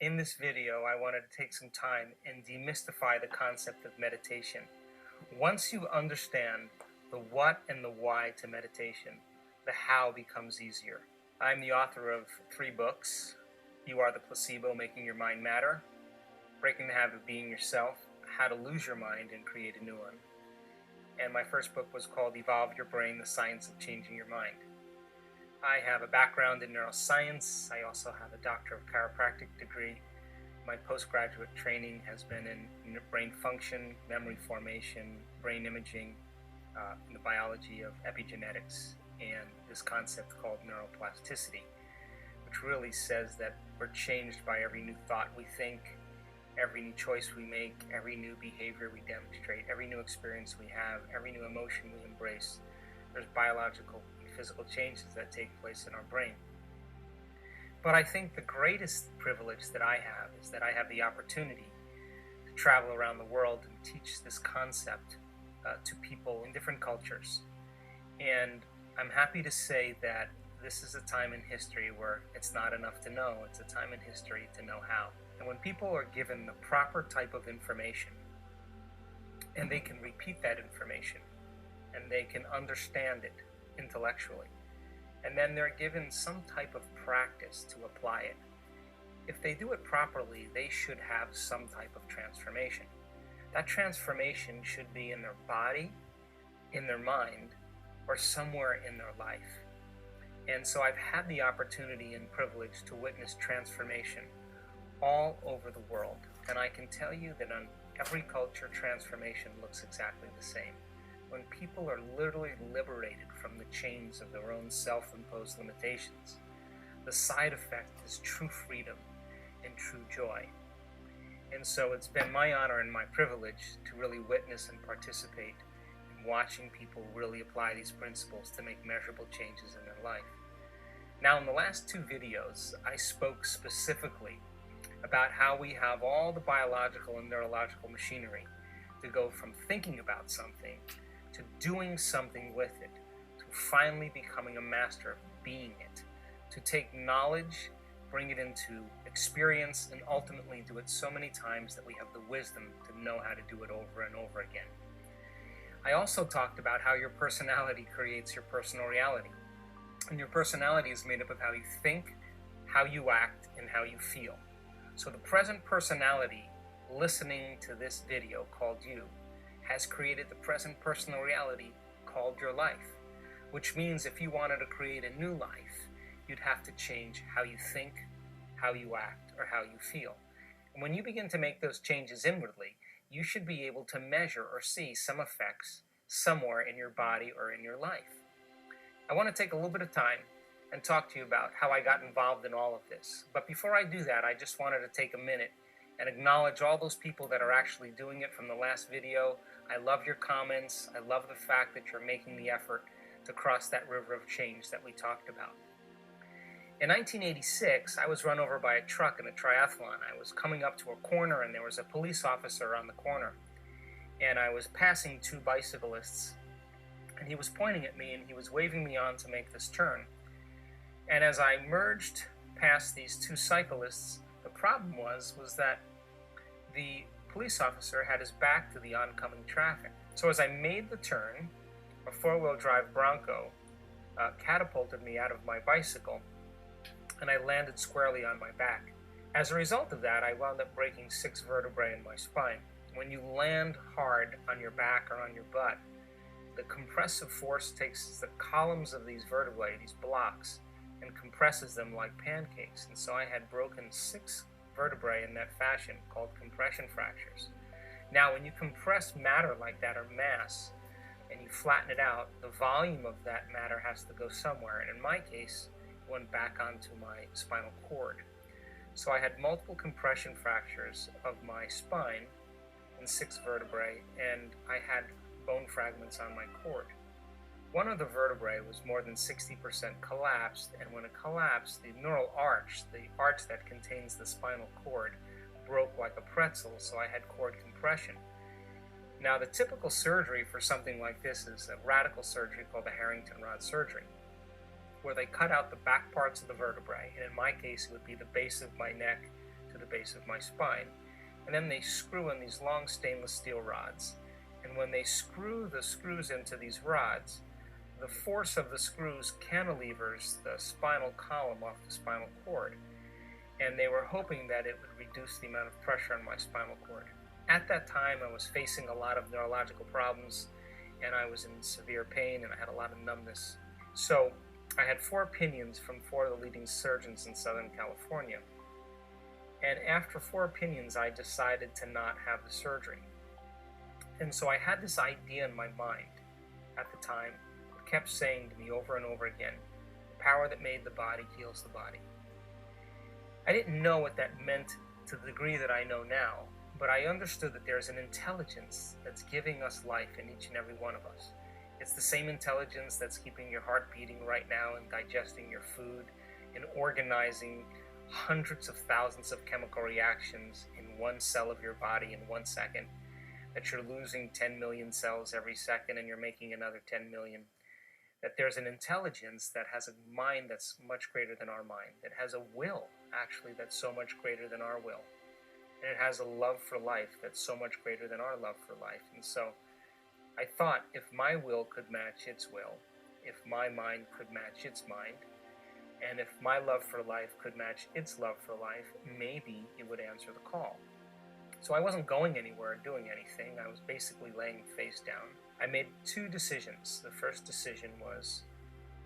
In this video, I wanted to take some time and demystify the concept of meditation. Once you understand the what and the why to meditation, the how becomes easier. I'm the author of 3 books: You Are the Placebo, Making Your Mind Matter, Breaking the Habit of Being Yourself, How to Lose Your Mind and Create a New One. And my first book was called Evolve Your Brain, The Science of Changing Your Mind. I have a background in neuroscience. I also have a Doctor of Chiropractic degree. My postgraduate training has been in brain function, memory formation, brain imaging, in the biology of epigenetics, and this concept called neuroplasticity, which really says that we're changed by every new thought we think, every new choice we make, every new behavior we demonstrate, every new experience we have, every new emotion we embrace. There's biological and physical changes that take place in our brain. But I think the greatest privilege that I have is that I have the opportunity to travel around the world and teach this concept to people in different cultures. And I'm happy to say that this is a time in history where it's not enough to know, it's a time in history to know how. And when people are given the proper type of information, and they can repeat that information, and they can understand it intellectually, and then they're given some type of practice to apply it. If they do it properly, they should have some type of transformation. That transformation should be in their body, in their mind, or somewhere in their life. And so I've had the opportunity and privilege to witness transformation all over the world. And I can tell you that on every culture, transformation looks exactly the same. When people are literally liberated from the chains of their own self-imposed limitations, the side effect is true freedom and true joy. And so it's been my honor and my privilege to really witness and participate in watching people really apply these principles to make measurable changes in their life. Now, in the last 2 videos, I spoke specifically about how we have all the biological and neurological machinery to go from thinking about something to doing something with it, to finally becoming a master of being it, to take knowledge, bring it into experience, and ultimately do it so many times that we have the wisdom to know how to do it over and over again. I also talked about how your personality creates your personal reality. And your personality is made up of how you think, how you act, and how you feel. So the present personality listening to this video called you has created the present personal reality called your life, which means if you wanted to create a new life, you'd have to change how you think, how you act, or how you feel. And when you begin to make those changes inwardly, you should be able to measure or see some effects somewhere in your body or in your life. I want to take a little bit of time and talk to you about how I got involved in all of this. But before I do that, I just wanted to take a minute and acknowledge all those people that are actually doing it from the last video. I love your comments. I love the fact that you're making the effort to cross that river of change that we talked about. In 1986, I was run over by a truck in a triathlon. I was coming up to a corner and there was a police officer on the corner. And I was passing 2 bicyclists. And he was pointing at me and he was waving me on to make this turn. And as I merged past these 2 cyclists, the problem was that the police officer had his back to the oncoming traffic. So as I made the turn, a 4-wheel drive Bronco catapulted me out of my bicycle, and I landed squarely on my back. As a result of that, I wound up breaking 6 vertebrae in my spine. When you land hard on your back or on your butt, the compressive force takes the columns of these vertebrae, these blocks, and compresses them like pancakes. And so I had broken 6 vertebrae in that fashion, called compression fractures. Now, when you compress matter like that, or mass, and you flatten it out, the volume of that matter has to go somewhere. And in my case, it went back onto my spinal cord. So I had multiple compression fractures of my spine and 6 vertebrae, and I had bone fragments on my cord. One of the vertebrae was more than 60% collapsed, and when it collapsed, the neural arch, the arch that contains the spinal cord, broke like a pretzel, so I had cord compression. Now, the typical surgery for something like this is a radical surgery called the Harrington rod surgery, where they cut out the back parts of the vertebrae, and in my case, it would be the base of my neck to the the base of my spine. And then they screw in these long stainless steel rods. And when they screw the screws into these rods, the force of the screws cantilevers the spinal column off the spinal cord. And they were hoping that it would reduce the amount of pressure on my spinal cord. At that time, I was facing a lot of neurological problems, and I was in severe pain, and I had a lot of numbness. So I had 4 opinions from 4 of the leading surgeons in Southern California. And after 4 opinions, I decided to not have the surgery. And so I had this idea in my mind at the time. It kept saying to me over and over again, the power that made the body heals the body. I didn't know what that meant to the degree that I know now, but I understood that there's an intelligence that's giving us life in each and every one of us. It's the same intelligence that's keeping your heart beating right now and digesting your food and organizing hundreds of thousands of chemical reactions in one cell of your body in 1 second, that you're losing 10 million cells every second and you're making another 10 million. That there's an intelligence that has a mind that's much greater than our mind, that has a will, actually, that's so much greater than our will. And it has a love for life that's so much greater than our love for life. And so I thought, if my will could match its will, if my mind could match its mind, and if my love for life could match its love for life, maybe it would answer the call. So I wasn't going anywhere, doing anything. I was basically laying face down. I made 2 decisions. The first decision was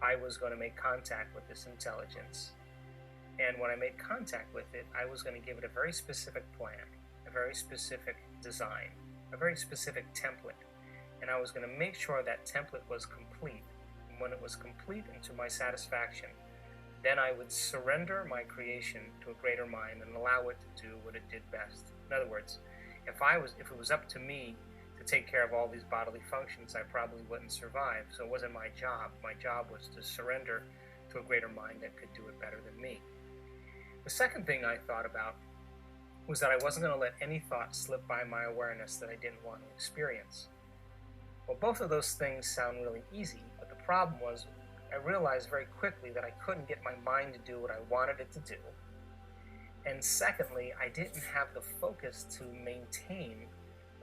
I was going to make contact with this intelligence. And when I made contact with it, I was going to give it a very specific plan, a very specific design, a very specific template. And I was going to make sure that template was complete. And when it was complete and to my satisfaction, then I would surrender my creation to a greater mind and allow it to do what it did best. In other words, if it was up to me to take care of all these bodily functions, I probably wouldn't survive. So it wasn't my job. My job was to surrender to a greater mind that could do it better than me. The second thing I thought about was that I wasn't going to let any thought slip by my awareness that I didn't want to experience. Well, both of those things sound really easy, but the problem was I realized very quickly that I couldn't get my mind to do what I wanted it to do. And secondly, I didn't have the focus to maintain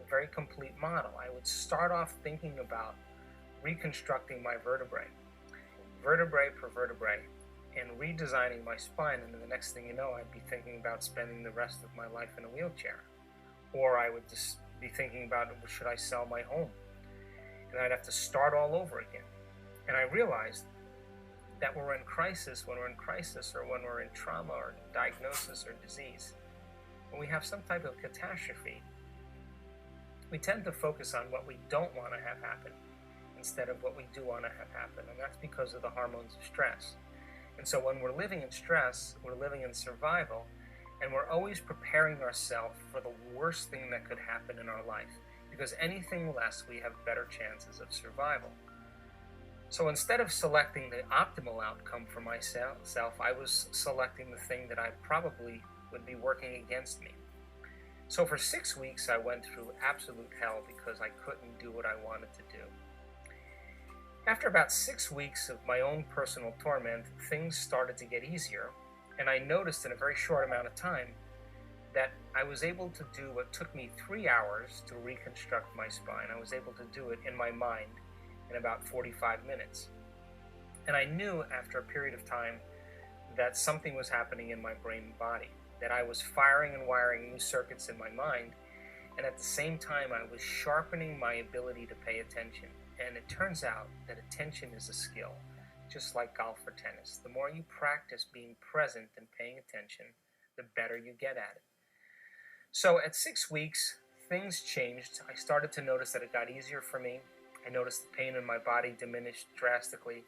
a very complete model. I would start off thinking about reconstructing my vertebrae per vertebrae, and redesigning my spine, and then the next thing you know, I'd be thinking about spending the rest of my life in a wheelchair. Or I would just be thinking about, should I sell my home? And I'd have to start all over again. And I realized that when we're in crisis, or when we're in trauma or diagnosis or disease, when we have some type of catastrophe, we tend to focus on what we don't want to have happen instead of what we do want to have happen. And that's because of the hormones of stress. And so when we're living in stress, we're living in survival, and we're always preparing ourselves for the worst thing that could happen in our life. Because anything less, we have better chances of survival. So instead of selecting the optimal outcome for myself, I was selecting the thing that I probably would be working against me. So for 6 weeks, I went through absolute hell because I couldn't do what I wanted to do. After about 6 weeks of my own personal torment, things started to get easier, and I noticed in a very short amount of time that I was able to do what took me 3 hours to reconstruct my spine. I was able to do it in my mind in about 45 minutes. And I knew after a period of time that something was happening in my brain and body, that I was firing and wiring new circuits in my mind, and at the same time I was sharpening my ability to pay attention. And it turns out that attention is a skill, just like golf or tennis. The more you practice being present and paying attention, the better you get at it. So at 6 weeks, things changed. I started to notice that it got easier for me. I noticed the pain in my body diminished drastically.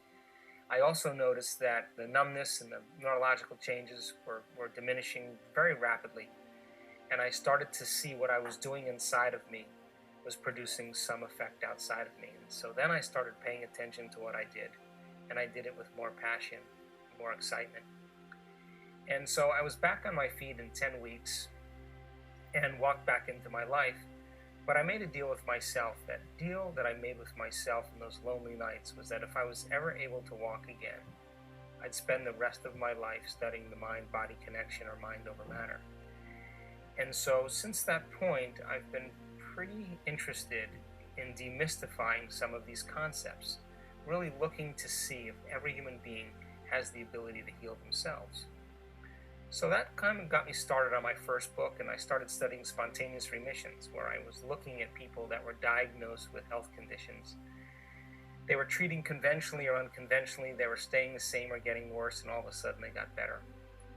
I also noticed that the numbness and the neurological changes were diminishing very rapidly. And I started to see what I was doing inside of me was producing some effect outside of me. And so then I started paying attention to what I did. And I did it with more passion, more excitement. And so I was back on my feet in 10 weeks and walked back into my life. But I made a deal with myself. That deal that I made with myself in those lonely nights was that if I was ever able to walk again, I'd spend the rest of my life studying the mind-body connection, or mind over matter. And so since that point, I've been pretty interested in demystifying some of these concepts, really looking to see if every human being has the ability to heal themselves. So that kind of got me started on my first book, and I started studying spontaneous remissions, where I was looking at people that were diagnosed with health conditions. They were treating conventionally or unconventionally, they were staying the same or getting worse, and all of a sudden they got better.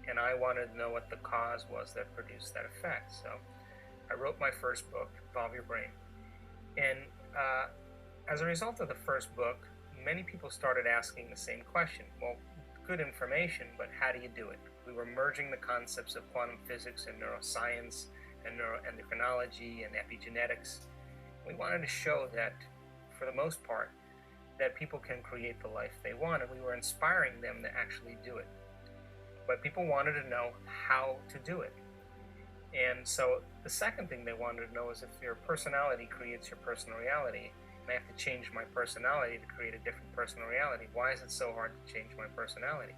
And I wanted to know what the cause was that produced that effect. So I wrote my first book, Evolve Your Brain. And as a result of the first book, many people started asking the same question. Well, good information, but how do you do it? We were merging the concepts of quantum physics and neuroscience and neuroendocrinology and epigenetics. We wanted to show that, for the most part, that people can create the life they want, and we were inspiring them to actually do it. But people wanted to know how to do it. And so the second thing they wanted to know is if your personality creates your personal reality, and I have to change my personality to create a different personal reality, why is it so hard to change my personality?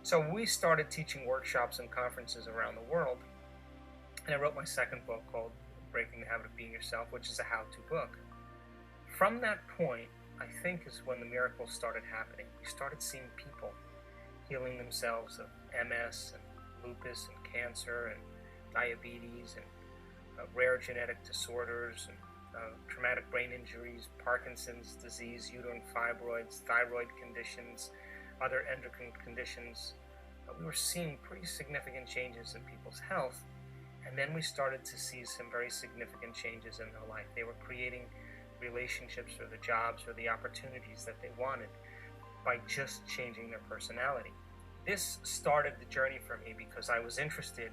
So we started teaching workshops and conferences around the world, and I wrote my second book called Breaking the Habit of Being Yourself, which is a how-to book. From that point, I think is when the miracles started happening. We started seeing people healing themselves of MS and lupus and cancer and diabetes and rare genetic disorders and traumatic brain injuries, Parkinson's disease, uterine fibroids, thyroid conditions, other endocrine conditions. We were seeing pretty significant changes in people's health, and then we started to see some very significant changes in their life. They were creating relationships or the jobs or the opportunities that they wanted by just changing their personality. This started the journey for me because I was interested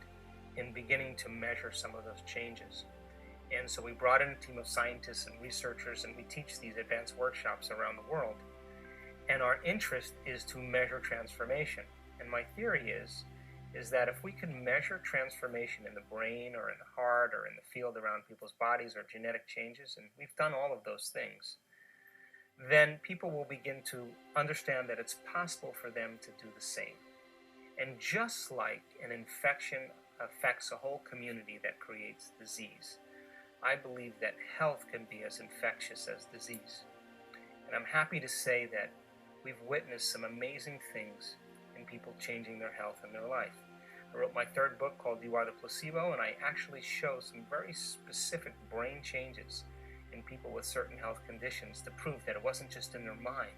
in beginning to measure some of those changes. And so we brought in a team of scientists and researchers, and we teach these advanced workshops around the world. And our interest is to measure transformation. And my theory is that if we can measure transformation in the brain or in the heart or in the field around people's bodies or genetic changes, and we've done all of those things, then people will begin to understand that it's possible for them to do the same. And just like an infection affects a whole community that creates disease, I believe that health can be as infectious as disease. And I'm happy to say that we've witnessed some amazing things in people changing their health and their life. I wrote my third book called You Are the Placebo, and I actually show some very specific brain changes in people with certain health conditions to prove that it wasn't just in their mind,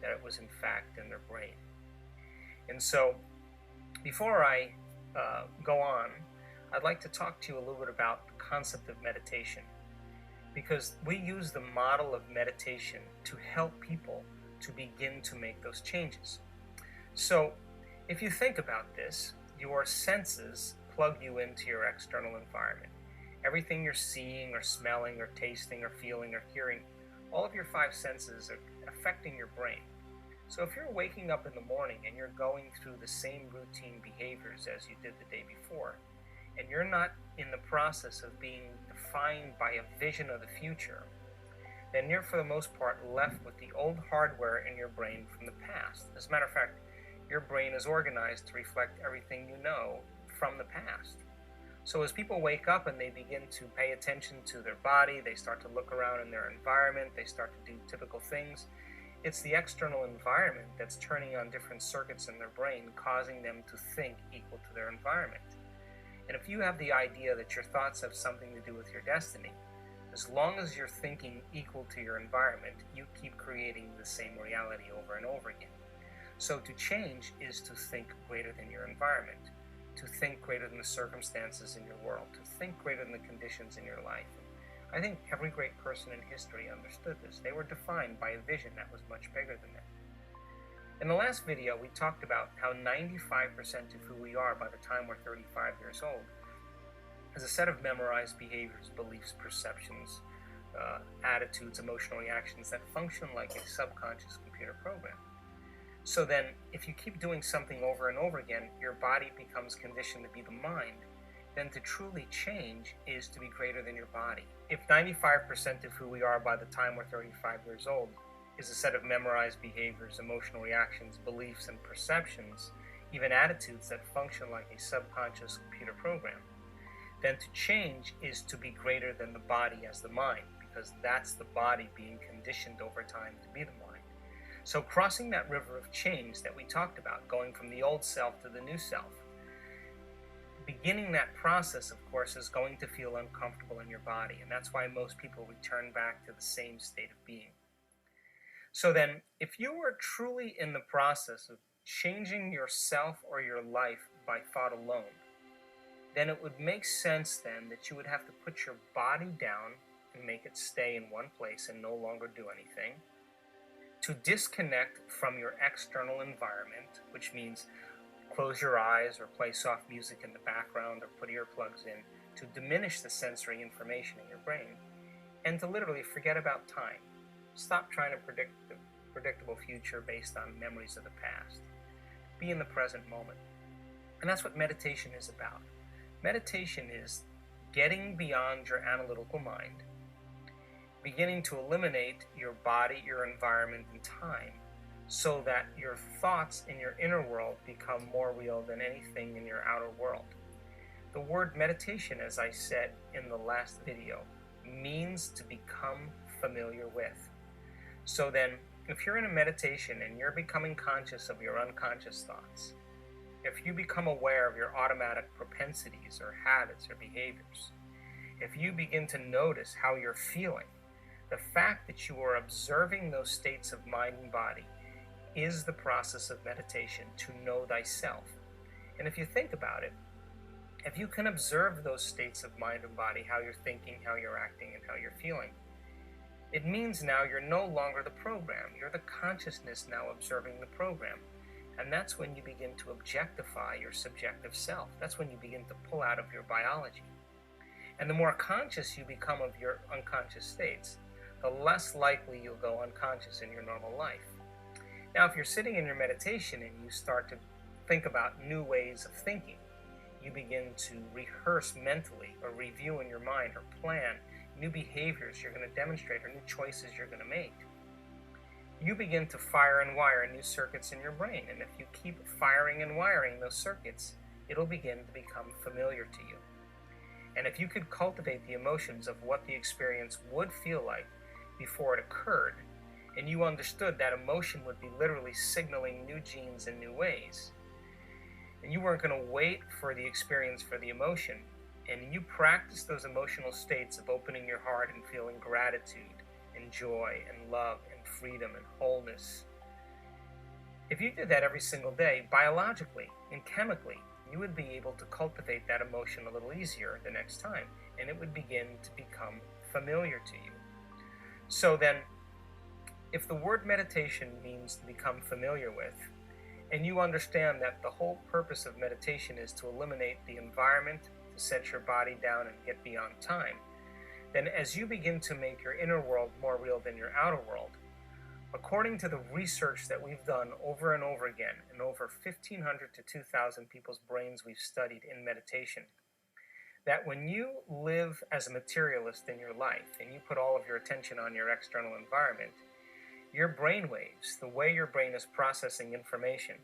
that it was in fact in their brain. And so before I go on, I'd like to talk to you a little bit about the concept of meditation, because we use the model of meditation to help people to begin to make those changes. So if you think about this, your senses plug you into your external environment. Everything you're seeing or smelling or tasting or feeling or hearing, all of your five senses are affecting your brain. So if you're waking up in the morning and you're going through the same routine behaviors as you did the day before, and you're not in the process of being defined by a vision of the future, then you're for the most part left with the old hardware in your brain from the past. As a matter of fact, your brain is organized to reflect everything you know from the past. So as people wake up and they begin to pay attention to their body, they start to look around in their environment, they start to do typical things, it's the external environment that's turning on different circuits in their brain, causing them to think equal to their environment. And if you have the idea that your thoughts have something to do with your destiny, as long as you're thinking equal to your environment, you keep creating the same reality over and over again. So to change is to think greater than your environment, to think greater than the circumstances in your world, to think greater than the conditions in your life. I think every great person in history understood this. They were defined by a vision that was much bigger than them. In the last video, we talked about how 95% of who we are by the time we're 35 years old is a set of memorized behaviors, beliefs, perceptions, attitudes, emotional reactions that function like a subconscious computer program. So then, if you keep doing something over and over again, your body becomes conditioned to be the mind. Then to truly change is to be greater than your body. If 95% of who we are by the time we're 35 years old is a set of memorized behaviors, emotional reactions, beliefs, and perceptions, even attitudes that function like a subconscious computer program, then to change is to be greater than the body as the mind, because that's the body being conditioned over time to be the mind. So crossing that river of change that we talked about, going from the old self to the new self, beginning that process, of course, is going to feel uncomfortable in your body, and that's why most people return back to the same state of being. So then, if you were truly in the process of changing yourself or your life by thought alone, then it would make sense then that you would have to put your body down and make it stay in one place and no longer do anything, to disconnect from your external environment, which means close your eyes or play soft music in the background or put earplugs in, to diminish the sensory information in your brain, and to literally forget about time. Stop trying to predict the predictable future based on memories of the past. Be in the present moment. And that's what meditation is about. Meditation is getting beyond your analytical mind, beginning to eliminate your body, your environment, and time, so that your thoughts in your inner world become more real than anything in your outer world. The word meditation, as I said in the last video, means to become familiar with. So then, if you're in a meditation and you're becoming conscious of your unconscious thoughts, if you become aware of your automatic propensities or habits or behaviors, if you begin to notice how you're feeling, the fact that you are observing those states of mind and body is the process of meditation, to know thyself. And if you think about it, if you can observe those states of mind and body, how you're thinking, how you're acting, and how you're feeling, it means now you're no longer the program. You're the consciousness now observing the program. And that's when you begin to objectify your subjective self. That's when you begin to pull out of your biology. And the more conscious you become of your unconscious states, the less likely you'll go unconscious in your normal life. Now, if you're sitting in your meditation and you start to think about new ways of thinking, you begin to rehearse mentally or review in your mind or plan new behaviors you're going to demonstrate or new choices you're going to make. You begin to fire and wire new circuits in your brain, and if you keep firing and wiring those circuits, it'll begin to become familiar to you. And if you could cultivate the emotions of what the experience would feel like before it occurred, and you understood that emotion would be literally signaling new genes in new ways, and you weren't going to wait for the experience for the emotion, and you practice those emotional states of opening your heart and feeling gratitude and joy and love and freedom and wholeness. If you did that every single day, biologically and chemically, you would be able to cultivate that emotion a little easier the next time, and it would begin to become familiar to you. So then, if the word meditation means to become familiar with, and you understand that the whole purpose of meditation is to eliminate the environment, to set your body down and get beyond time, then as you begin to make your inner world more real than your outer world, according to the research that we've done over and over again, in over 1,500 to 2,000 people's brains we've studied in meditation, that when you live as a materialist in your life and you put all of your attention on your external environment, your brain waves, the way your brain is processing information,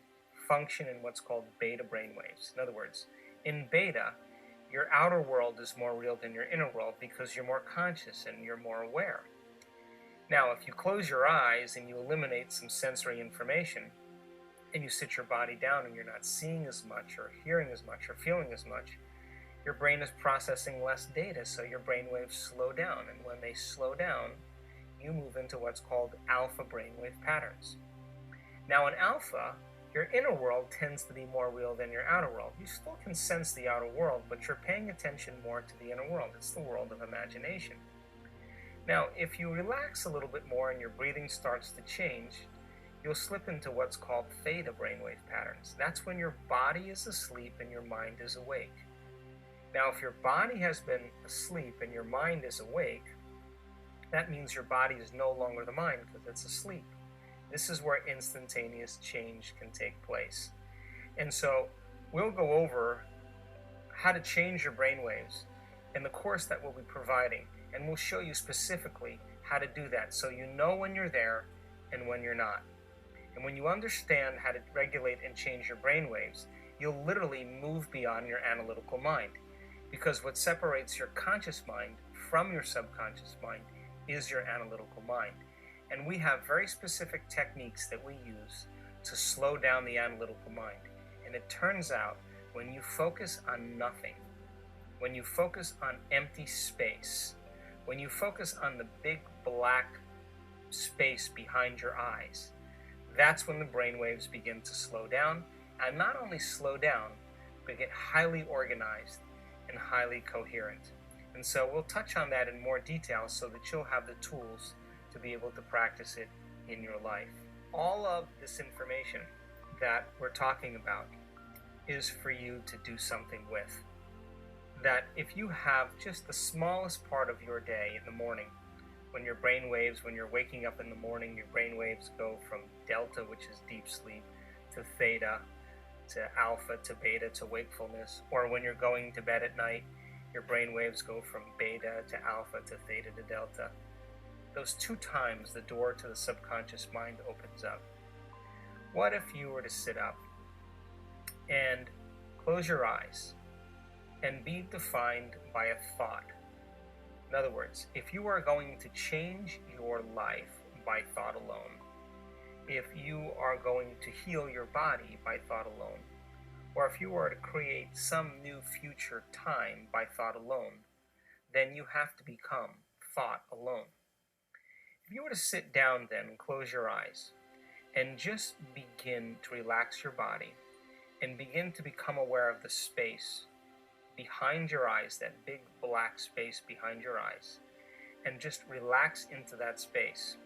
function in what's called beta brain waves. In other words, in beta, your outer world is more real than your inner world because you're more conscious and you're more aware. Now, if you close your eyes and you eliminate some sensory information and you sit your body down and you're not seeing as much or hearing as much or feeling as much, your brain is processing less data, so your brain waves slow down. And when they slow down, you move into what's called alpha brainwave patterns. Now in alpha, your inner world tends to be more real than your outer world. You still can sense the outer world, but you're paying attention more to the inner world. It's the world of imagination. Now, if you relax a little bit more and your breathing starts to change, you'll slip into what's called theta brainwave patterns. That's when your body is asleep and your mind is awake. Now, if your body has been asleep and your mind is awake, that means your body is no longer the mind because it's asleep. This is where instantaneous change can take place. And so we'll go over how to change your brainwaves in the course that we'll be providing, and we'll show you specifically how to do that so you know when you're there and when you're not. And when you understand how to regulate and change your brainwaves, you'll literally move beyond your analytical mind. Because what separates your conscious mind from your subconscious mind is your analytical mind. And we have very specific techniques that we use to slow down the analytical mind. And it turns out when you focus on nothing, when you focus on empty space, when you focus on the big black space behind your eyes, that's when the brain waves begin to slow down, and not only slow down, but get highly organized and highly coherent. And so we'll touch on that in more detail so that you'll have the tools to be able to practice it in your life. All of this information that we're talking about is for you to do something with. That if you have just the smallest part of your day in the morning, when your brain waves, when you're waking up in the morning, your brain waves go from delta, which is deep sleep, to theta, to alpha, to beta, to wakefulness. Or when you're going to bed at night, your brain waves go from beta to alpha to theta to delta. Those 2 times the door to the subconscious mind opens up. What if you were to sit up and close your eyes and be defined by a thought? In other words, if you are going to change your life by thought alone, if you are going to heal your body by thought alone, or if you are to create some new future time by thought alone, then you have to become thought alone. If you were to sit down then and close your eyes and just begin to relax your body and begin to become aware of the space behind your eyes, that big black space behind your eyes, and just relax into that space.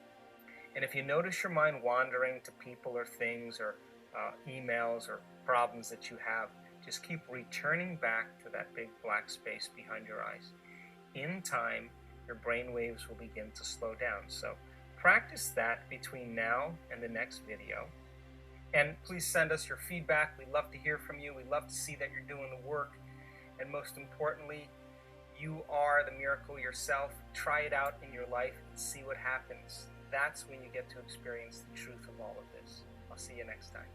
And if you notice your mind wandering to people or things or emails or problems that you have, just keep returning back to that big black space behind your eyes. In time, your brain waves will begin to slow down. So practice that between now and the next video. And please send us your feedback. We love to hear from you. We love to see that you're doing the work. And most importantly, you are the miracle yourself. Try it out in your life and see what happens. That's when you get to experience the truth of all of this. I'll see you next time.